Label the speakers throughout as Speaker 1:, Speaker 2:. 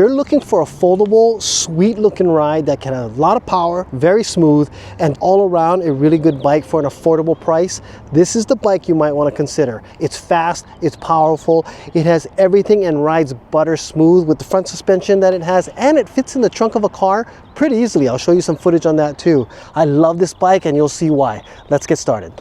Speaker 1: you're looking for a foldable, sweet looking ride that can have a lot of power, very smooth, and all around a really good bike for an affordable price, this is the bike you might want to consider. It's fast, it's powerful, it has everything and rides butter smooth with the front suspension that it has, and it fits in the trunk of a car pretty easily. I'll show you some footage on that too. I love this bike and you'll see why. Let's get started.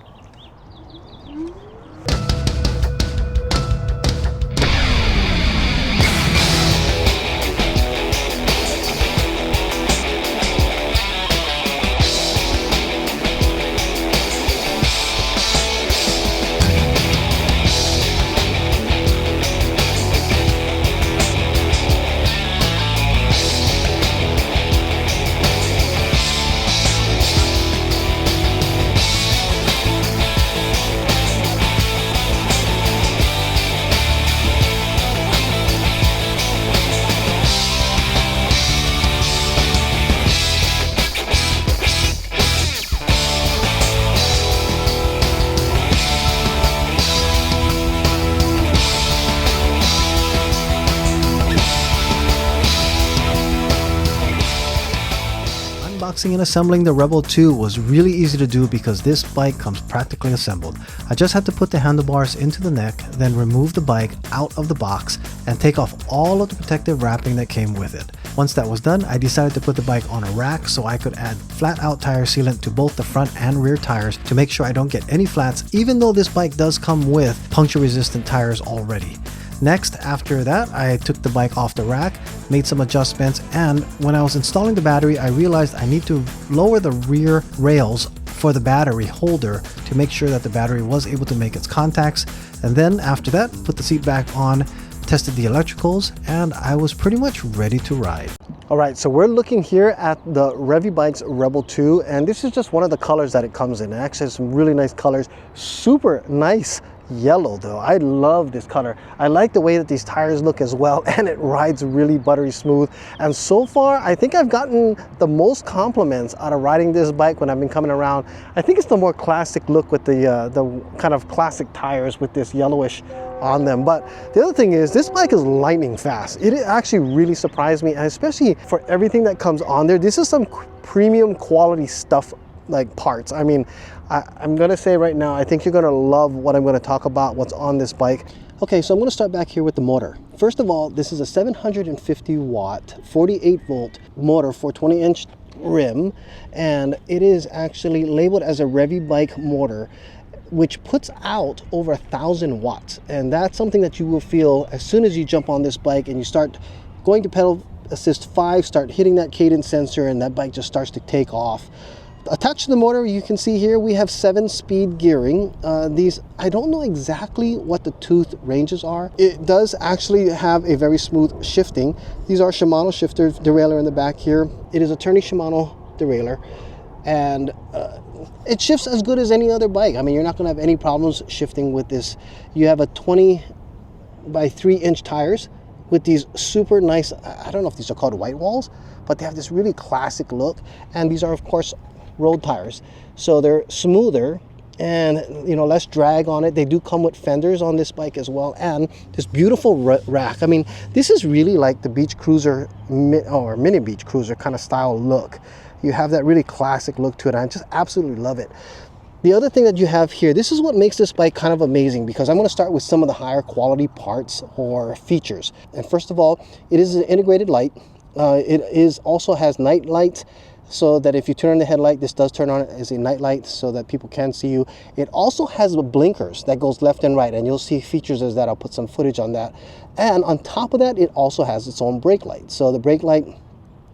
Speaker 1: Unboxing and assembling the Rebel 2 was really easy to do because this bike comes practically assembled. I just had to put the handlebars into the neck, then remove the bike out of the box and take off all of the protective wrapping that came with it. Once that was done, I decided to put the bike on a rack so I could add flat out tire sealant to both the front and rear tires to make sure I don't get any flats, even though this bike does come with puncture resistant tires already. Next, after that, I took the bike off the rack, made some adjustments, and when I was installing the battery, I realized I need to lower the rear rails for the battery holder to make sure that the battery was able to make its contacts. And then after that, put the seat back on, tested the electricals, and I was pretty much ready to ride. All right, so we're looking here at the Revybikes Rebel 2, and this is just one of the colors that it comes in. It actually has some really nice colors, super nice yellow though. I love this color. I like the way that these tires look as well, and it rides really buttery smooth. And so far, I think I've gotten the most compliments out of riding this bike when I've been coming around. I think it's the more classic look with the kind of classic tires with this yellowish on them. But the other thing is, this bike is lightning fast. It actually really surprised me, and especially for everything that comes on there. This is some premium quality stuff, like parts. I mean, I'm gonna say right now, I think you're gonna love what I'm gonna talk about, what's on this bike. Okay, so I'm gonna start back here with the motor. First of all, this is a 750 watt, 48 volt motor for 20-inch rim, and it is actually labeled as a Revybike motor, which puts out over 1,000 watts. And that's something that you will feel as soon as you jump on this bike and you start going to pedal assist 5, start hitting that cadence sensor, and that bike just starts to take off. Attached to the motor, you can see here we have 7-speed gearing. These, I don't know exactly what the tooth ranges are. It does actually have a very smooth shifting. These are Shimano shifters, derailleur in the back here. It is a turning Shimano derailleur, and it shifts as good as any other bike. I mean, you're not gonna have any problems shifting with this. You have a 20 by 3-inch tires with these super nice, I don't know if these are called white walls, but they have this really classic look. And these are, of course, road tires, so they're smoother and, you know, less drag on it. They do come with fenders on this bike as well, and this beautiful rack. I mean, this is really like the beach cruiser or mini beach cruiser kind of style look. You have that really classic look to it. I just absolutely love it. The other thing that you have here, this is what makes this bike kind of amazing, because I'm going to start with some of the higher quality parts or features. And first of all, it is an integrated light. It is also has night lights, so that if you turn on the headlight, this does turn on as a night light so that people can see you. It also has the blinkers that goes left and right, and you'll see features as that. I'll put some footage on that. And on top of that, it also has its own brake light. So the brake light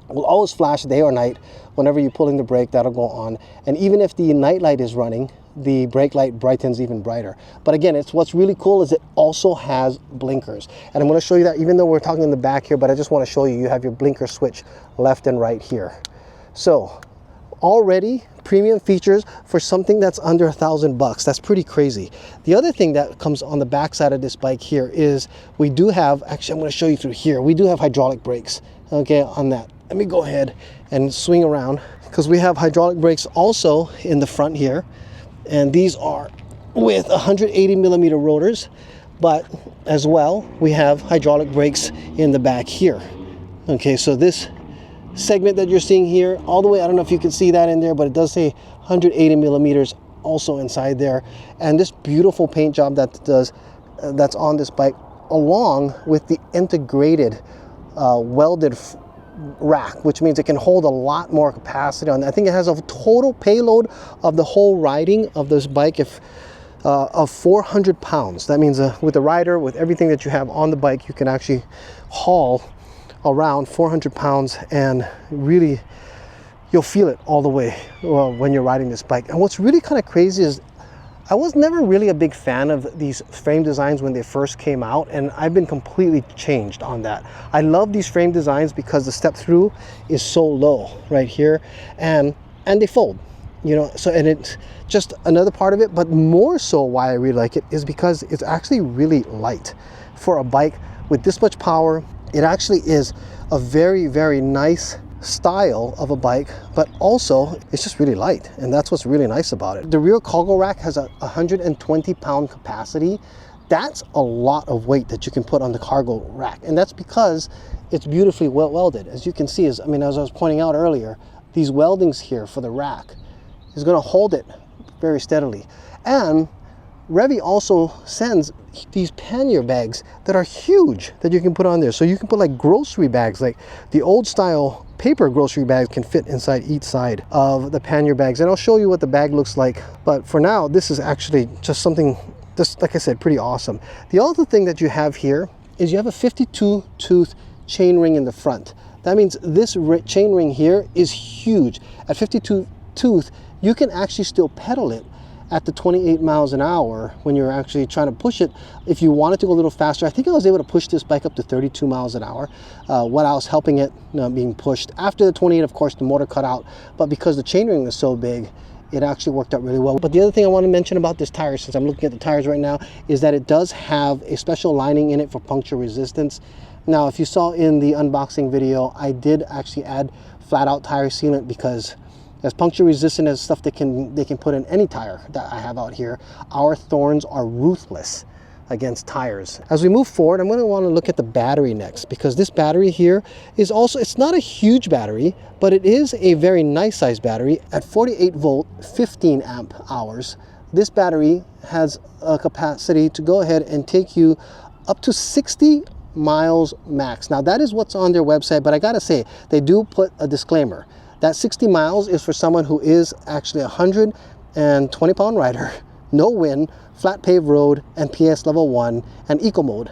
Speaker 1: will always flash day or night. Whenever you're pulling the brake, that'll go on. And even if the night light is running, the brake light brightens even brighter. But again, what's really cool is it also has blinkers. And I'm going to show you that, even though we're talking in the back here, but I just want to show you, you have your blinker switch left and right here. So already premium features for something that's under $1,000. That's pretty crazy. The other thing that comes on the back side of this bike here is we do have, actually I'm going to show you through here, we do have hydraulic brakes, okay, on that. Let me go ahead and swing around, because we have hydraulic brakes also in the front here, and these are with 180 millimeter rotors, but as well we have hydraulic brakes in the back here.
Speaker 2: Okay, so this segment that you're seeing here, all the way, I don't know if you can see that in there, but it does say 180 millimeters also inside there. And this beautiful paint job that's on this bike, along with the integrated welded rack, which means it can hold a lot more capacity on. I think it has a total payload of the whole riding of this bike of 400 pounds. That means with the rider, with everything that you have on the bike, you can actually haul around 400 pounds, and really you'll feel it all the way when you're riding this bike. And what's really kind of crazy is I was never really a big fan of these frame designs when they first came out, and I've been completely changed on that. I love these frame designs because the step through is so low right here, and they fold, you know. So, and it's just another part of it, but more so why I really like it is because it's actually really light for a bike with this much power. It actually is a very, very nice style of a bike, but also it's just really light, and that's what's really nice about it. The rear cargo rack has a 120 pound capacity. That's a lot of weight that you can put on the cargo rack, and that's because it's beautifully well welded. As you can see, as I was pointing out earlier, these weldings here for the rack is going to hold it very steadily. And Revi also sends these pannier bags that are huge that you can put on there. So you can put like grocery bags, like the old style paper grocery bags can fit inside each side of the pannier bags. And I'll show you what the bag looks like. But for now, this is actually just something, just like I said, pretty awesome. The other thing that you have here is you have a 52 tooth chain ring in the front. That means this chain ring here is huge. At 52 tooth, you can actually still pedal it at the 28 miles an hour when you're actually trying to push it. If you wanted to go a little faster, I think I was able to push this bike up to 32 miles an hour when I was helping it being pushed. After the 28, of course, the motor cut out, but because the chainring is so big, it actually worked out really well. But the other thing I want to mention about this tire, since I'm looking at the tires right now, is that it does have a special lining in it for puncture resistance. Now, if you saw in the unboxing video, I did actually add flat out tire sealant because as puncture resistant as stuff they can put in any tire that I have out here, our Thorns are ruthless against tires. As we move forward, I'm going to want to look at the battery next, because this battery here is also, it's not a huge battery, but it is a very nice size battery. At 48 volt, 15 amp hours, this battery has a capacity to go ahead and take you up to 60 miles max. Now that is what's on their website, but I gotta say, they do put a disclaimer. That 60 miles is for someone who is actually a 120 pound rider, no wind, flat paved road, and PS level 1, and eco mode,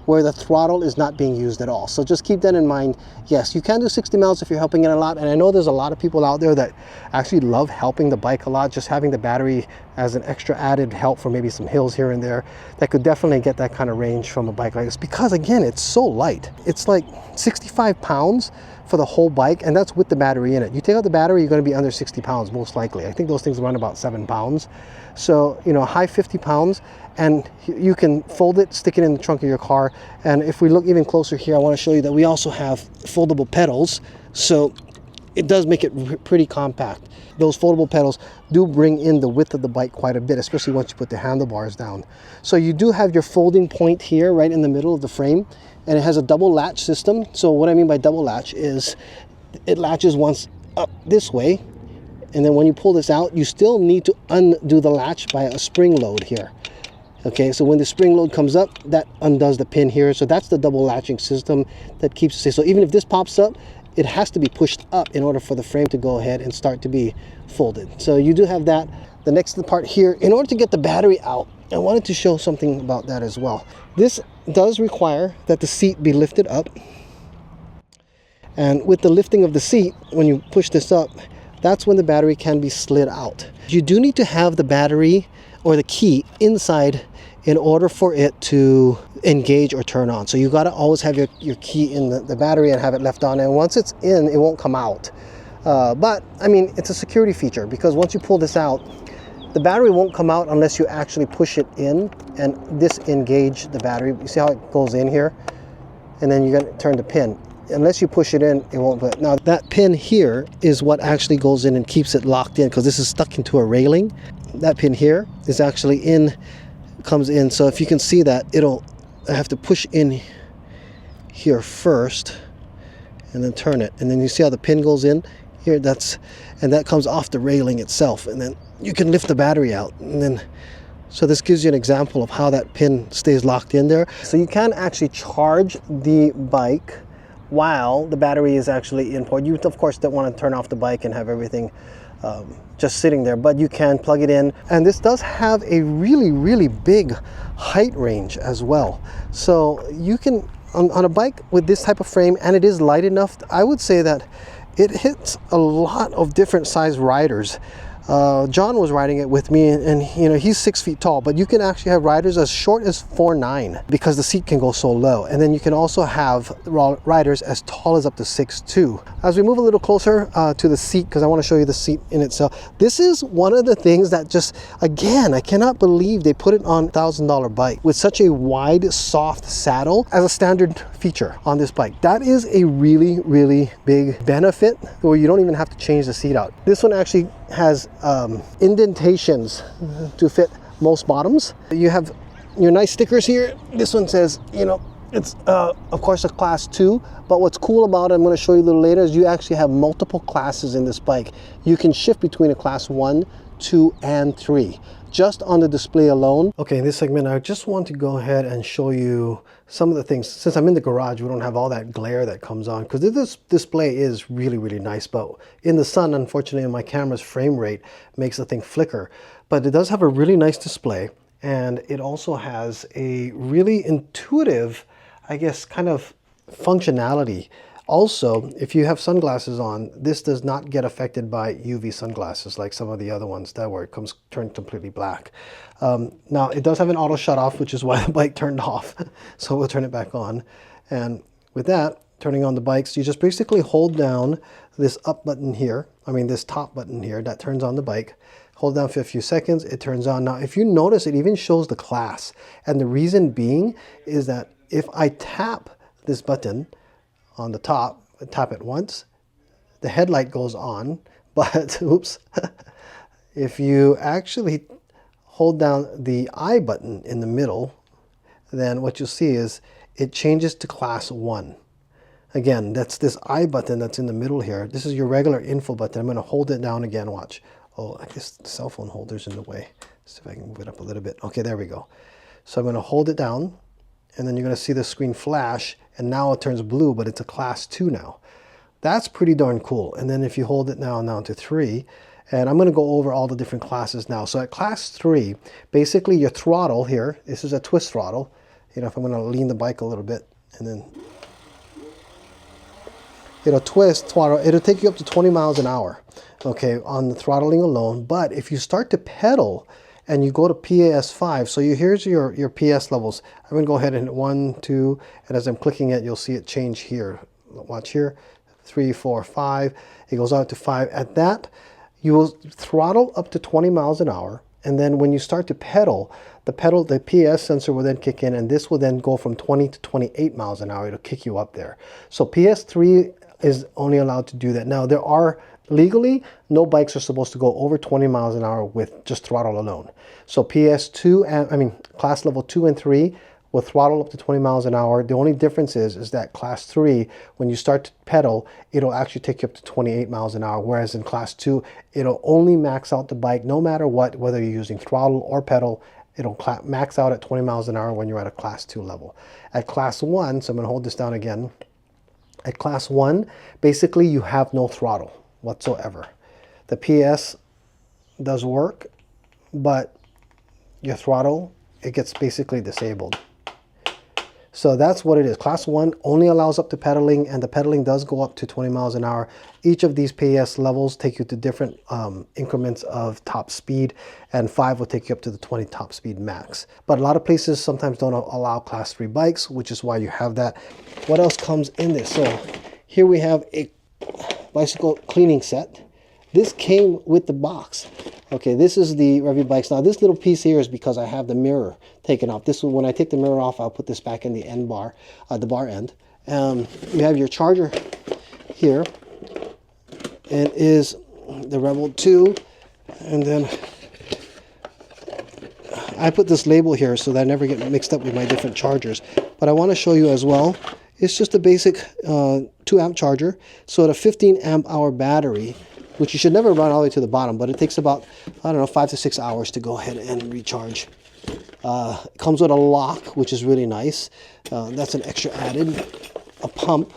Speaker 2: where the throttle is not being used at all. So just keep that in mind. Yes, you can do 60 miles if you're helping it a lot, and I know there's a lot of people out there that actually love helping the bike a lot, just having the battery as an extra added help for maybe some hills here and there. That could definitely get that kind of range from a bike like this, because again, it's so light. It's like 65 pounds for the whole bike, and that's with the battery in it. You take out the battery, you're going to be under 60 pounds most likely. I think those things run about 7 pounds. So, you know, high 50 pounds, and you can fold it, stick it in the trunk of your car. And if we look even closer here, I want to show you that we also have foldable pedals. So it does make it pretty compact. Those foldable pedals do bring in the width of the bike quite a bit, especially once you put the handlebars down. So you do have your folding point here right in the middle of the frame, and it has a double latch system. So what I mean by double latch is it latches once up this way, and then when you pull this out, you still need to undo the latch by a spring load here. Okay, so when the spring load comes up, that undoes the pin here. So that's the double latching system that keeps it safe. So even if this pops up, it has to be pushed up in order for the frame to go ahead and start to be folded. So you do have that. The next part here, in order to get the battery out, I wanted to show something about that as well. This does require that the seat be lifted up. And with the lifting of the seat, when you push this up, that's when the battery can be slid out. You do need to have the battery or the key inside in order for it to engage or turn on. So you got to always have your key in the battery and have it left on. And once it's in, it won't come out. But I mean, it's a security feature, because once you pull this out, the battery won't come out unless you actually push it in and disengage the battery. You see how it goes in here? And then you're going to turn the pin. Unless you push it in, it won't. But now that pin here is what actually goes in and keeps it locked in, because this is stuck into a railing. That pin here is actually in, comes in. So if you can see that, I have to push in here first, and then turn it, and then you see how the pin goes in here, and that comes off the railing itself, and then you can lift the battery out, and then so this gives you an example of how that pin stays locked in there. So you can actually charge the bike while the battery is actually in port. You of course don't want to turn off the bike and have everything just sitting there, but you can plug it in. And this does have a really big height range as well. So you can, on a bike with this type of frame, and it is light enough, I would say that it hits a lot of different size riders. John was riding it with me, and you know, he's 6 feet tall, but you can actually have riders as short as 4'9" because the seat can go so low. And then you can also have riders as tall as up to 6'2". As we move a little closer to the seat, because I want to show you the seat in itself, this is one of the things that just, again, I cannot believe they put it on a $1,000 bike with such a wide, soft saddle as a standard feature on this bike. That is a really big benefit, where you don't even have to change the seat out. This one actually has indentations to fit most bottoms. You have your nice stickers here. This one says, you know, it's of course a class 2, but what's cool about it, I'm going to show you a little later, is you actually have multiple classes in this bike. You can shift between a class 1, 2, and 3 just on the display alone. Okay, in this segment I just want to go ahead and show you some of the things. Since I'm in the garage, we don't have all that glare that comes on, because this display is really nice, but in the sun, unfortunately, my camera's frame rate makes the thing flicker. But it does have a really nice display, and it also has a really intuitive, I guess, kind of functionality. Also, if you have sunglasses on, this does not get affected by UV sunglasses like some of the other ones that where it turned completely black. Now, it does have an auto shut off, which is why the bike turned off. So we'll turn it back on. And with that, turning on the bikes, you just basically hold down this up button here. I mean, this top button here that turns on the bike. Hold down for a few seconds, it turns on. Now, if you notice, it even shows the class. And the reason being is that if I tap this button on the top, tap it once, the headlight goes on, but oops, if you actually hold down the I button in the middle, then what you'll see is it changes to class 1. Again, that's this I button that's in the middle here. This is your regular info button. I'm going to hold it down again, watch. Oh, I guess the cell phone holder's in the way. Let's see if I can move it up a little bit. Okay, there we go. So I'm going to hold it down, and then you're going to see the screen flash, and now it turns blue, but it's a class 2 now. That's pretty darn cool. And then if you hold it now to 3, and I'm going to go over all the different classes now. So at class 3, basically your throttle here, this is a twist throttle. You know, if I'm going to lean the bike a little bit, and then it'll twist throttle, it'll take you up to 20 miles an hour, okay, on the throttling alone. But if you start to pedal, and you go to PAS5, so here's your PS levels. I'm going to go ahead and hit 1, 2, and as I'm clicking it, you'll see it change here. Watch here, 3, 4, 5. It goes out to 5. At that, you will throttle up to 20 miles an hour, and then when you start to pedal, the PS sensor will then kick in, and this will then go from 20 to 28 miles an hour. It'll kick you up there. So PS3 is only allowed to do that. Now, there are legally, no bikes are supposed to go over 20 miles an hour with just throttle alone. So PS2, class level 2 and 3 will throttle up to 20 miles an hour. The only difference is that class 3, when you start to pedal, it'll actually take you up to 28 miles an hour. Whereas in class 2, it'll only max out the bike no matter what, whether you're using throttle or pedal. It'll max out at 20 miles an hour when you're at a class 2 level. At class 1, so I'm going to hold this down again. At class 1, basically you have no throttle whatsoever. The PS does work, but your throttle, it gets basically disabled. So that's what it is. Class 1 only allows up to pedaling, and the pedaling does go up to 20 miles an hour. Each of these PS levels take you to different increments of top speed, and 5 will take you up to the 20 top speed max. But a lot of places sometimes don't allow class 3 bikes, which is why you have that. What else comes in this? So here we have a bicycle cleaning set. This came with the box. Okay, this is the Revybikes. Now this little piece here is because I have the mirror taken off. This one, when I take the mirror off, I'll put this back in the end bar, the bar end. You have your charger here. It is the Rebel2, and then I put this label here so that I never get mixed up with my different chargers. But I want to show you as well It's just a basic 2-amp charger. So at a 15 amp hour battery, which you should never run all the way to the bottom, but it takes about, I don't know, 5 to 6 hours to go ahead and recharge. It comes with a lock, which is really nice. That's an extra added. A pump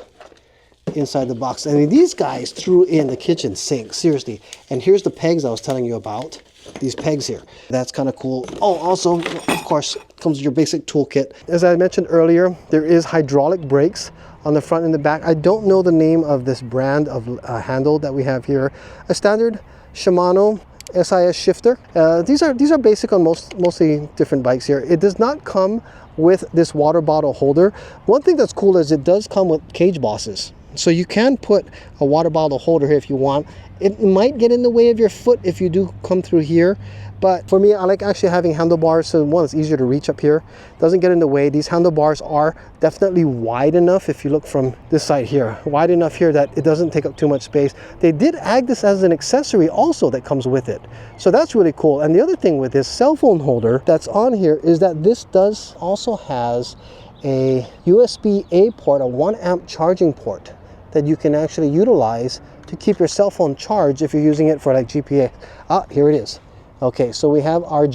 Speaker 2: inside the box. I mean, these guys threw in the kitchen sink, seriously. And here's the pegs I was telling you about. These pegs here. That's kind of cool. Oh, also, of course, comes with your basic toolkit. As I mentioned earlier, there is hydraulic brakes on the front and the back. I don't know the name of this brand of handle that we have here. A standard Shimano SIS shifter. These are basic on mostly different bikes here. It does not come with this water bottle holder. One thing that's cool is it does come with cage bosses. So you can put a water bottle holder here if you want. It might get in the way of your foot if you do come through here. But for me, I like actually having handlebars. So one, it's easier to reach up here. Doesn't get in the way. These handlebars are definitely wide enough, if you look from this side here, wide enough here that it doesn't take up too much space. They did add this as an accessory also that comes with it. So that's really cool. And the other thing with this cell phone holder that's on here is that this does also has a USB-A port, a 1-amp charging port that you can actually utilize to keep your cell phone charged if you're using it for like GPS. Ah, here it is. Okay, so we have our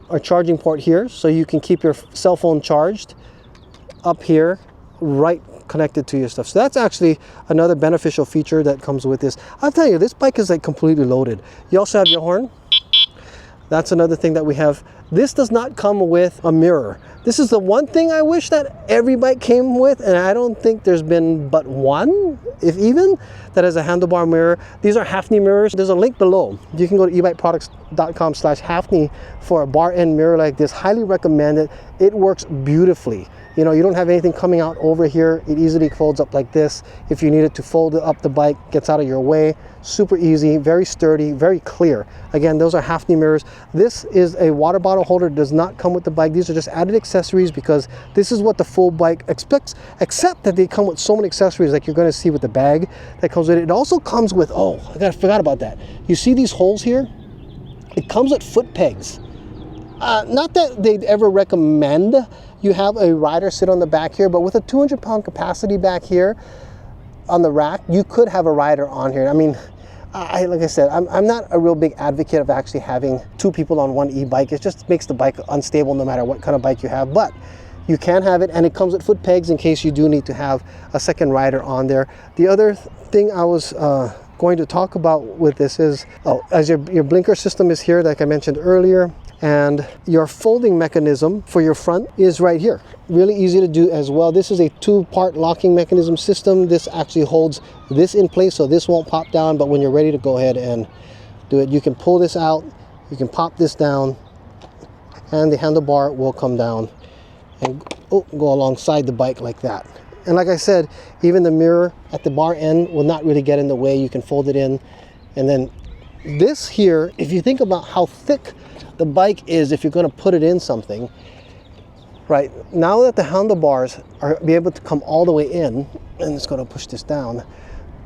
Speaker 2: our charging port here, so you can keep your cell phone charged up here, right connected to your stuff. So that's actually another beneficial feature that comes with this. I'll tell you, this bike is like completely loaded. You also have your horn. That's another thing that we have. This does not come with a mirror. This is the one thing I wish that every bike came with, and I don't think there's been but one, if even, that has a handlebar mirror. These are Hafni mirrors. There's a link below. You can go to ebikeproducts.com/Hafni for a bar end mirror like this. Highly recommend it. It works beautifully. You know, you don't have anything coming out over here. It easily folds up like this. If you need it to fold it up, the bike gets out of your way. Super easy, very sturdy, very clear. Again, those are Hafni mirrors. This is a water bottle holder. It does not come with the bike. These are just added accessories because this is what the full bike expects, except that they come with so many accessories like you're going to see with the bag that comes with it. It also comes with, oh, I forgot about that. You see these holes here? It comes with foot pegs. Not that they'd ever recommend you have a rider sit on the back here, but with a 200-pound capacity back here on the rack, you could have a rider on here. I mean, like I said, I'm not a real big advocate of actually having 2 people on one e-bike. It just makes the bike unstable no matter what kind of bike you have, but you can have it, and it comes with foot pegs in case you do need to have a second rider on there. The other thing I was going to talk about with this is, as your blinker system is here, like I mentioned earlier, and your folding mechanism for your front is right here. Really easy to do as well. This is a 2-part locking mechanism system. This actually holds this in place so this won't pop down, but when you're ready to go ahead and do it, you can pull this out, you can pop this down, and the handlebar will come down and go alongside the bike like that. And like I said, even the mirror at the bar end will not really get in the way. You can fold it in. And then this here, if you think about how thick the bike is, if you're going to put it in something, right, now that the handlebars are be able to come all the way in, and it's going to push this down,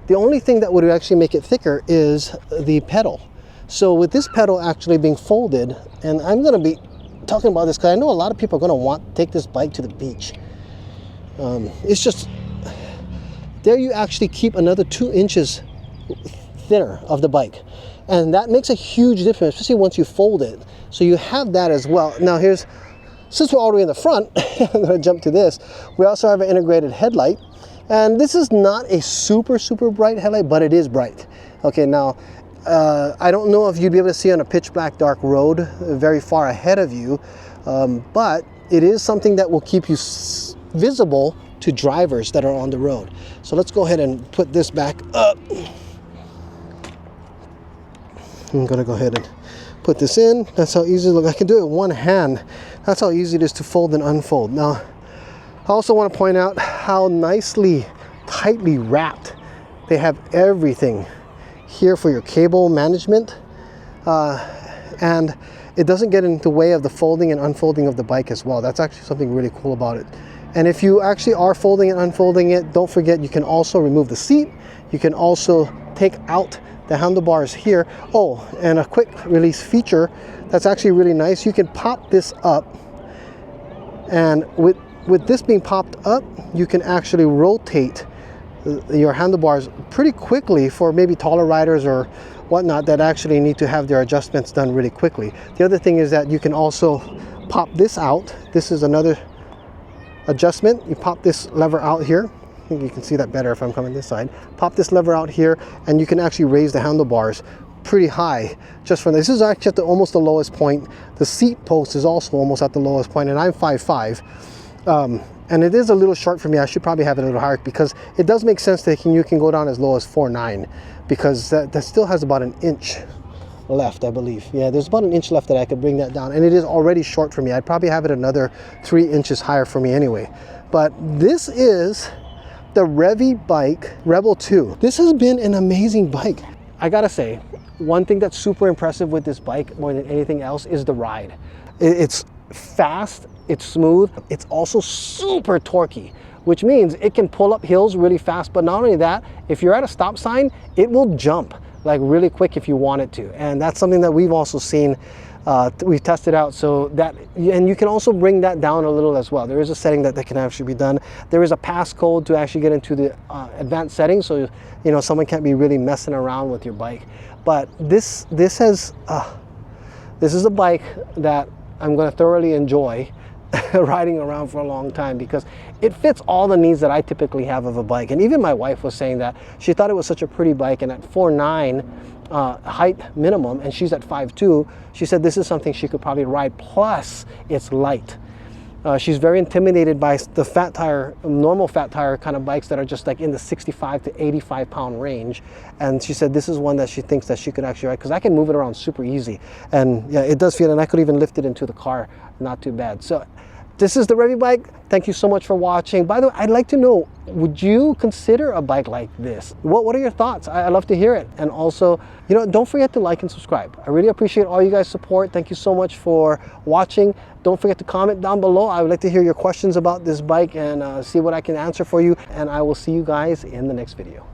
Speaker 2: the only thing that would actually make it thicker is the pedal. So with this pedal actually being folded, and I'm going to be talking about this because I know a lot of people are going to want to take this bike to the beach. It's just, there you actually keep another 2 inches thinner of the bike. And that makes a huge difference, especially once you fold it. So you have that as well. Now here's, since we're all the way in the front, I'm going to jump to this. We also have an integrated headlight. And this is not a super bright headlight, but it is bright. Okay, now, I don't know if you'd be able to see on a pitch black dark road very far ahead of you, but it is something that will keep you visible to drivers that are on the road. So let's go ahead and put this back up. I'm gonna go ahead and put this in. That's how easy it looks. I can do it with one hand. That's how easy it is to fold and unfold. Now, I also want to point out how nicely, tightly wrapped they have everything here for your cable management. And it doesn't get in the way of the folding and unfolding of the bike as well. That's actually something really cool about it. And if you actually are folding and unfolding it, don't forget you can also remove the seat. You can also take out the handlebars here. Oh, and a quick release feature that's actually really nice. You can pop this up, and with with this being popped up, you can actually rotate your handlebars pretty quickly for maybe taller riders or whatnot that actually need to have their adjustments done really quickly. The other thing is that you can also pop this out. This is another adjustment. You pop this lever out here. I think you can see that better if I'm coming this side. Pop this lever out here and you can actually raise the handlebars pretty high just from this. This is actually at almost the lowest point. The seat post is also almost at the lowest point, and I'm 5'5". And it is a little short for me. I should probably have it a little higher, because it does make sense that you can go down as low as 4'9", because that still has about an inch left, I believe. Yeah, there's about an inch left that I could bring that down, and it is already short for me. I'd probably have it another 3 inches higher for me anyway. But this is the Revybike Rebel 2. This has been an amazing bike. I gotta say, one thing that's super impressive with this bike more than anything else is the ride. It's fast, it's smooth, it's also super torquey, which means it can pull up hills really fast. But not only that, if you're at a stop sign, it will jump like really quick if you want it to. And that's something that we've also seen, we've tested out. So that, and you can also bring that down a little as well. There is a setting that can actually be done. There is a passcode to actually get into the advanced settings, so you know someone can't be really messing around with your bike. But this is a bike that I'm going to thoroughly enjoy riding around for a long time, because it fits all the needs that I typically have of a bike. And even my wife was saying that she thought it was such a pretty bike, and at 4'9" height minimum, and she's at 5'2", she said this is something she could probably ride, plus it's light. She's very intimidated by the fat tire, normal fat tire kind of bikes that are just like in the 65 to 85 pound range. And she said this is one that she thinks that she could actually ride, because I can move it around super easy. And yeah, it does feel, and I could even lift it into the car, not too bad. So this is the Revybike. Thank you so much for watching. By the way, I'd like to know, would you consider a bike like this? What are your thoughts? I'd love to hear it. And also, you know, don't forget to like and subscribe. I really appreciate all you guys' support. Thank you so much for watching. Don't forget to comment down below. I would like to hear your questions about this bike and see what I can answer for you. And I will see you guys in the next video.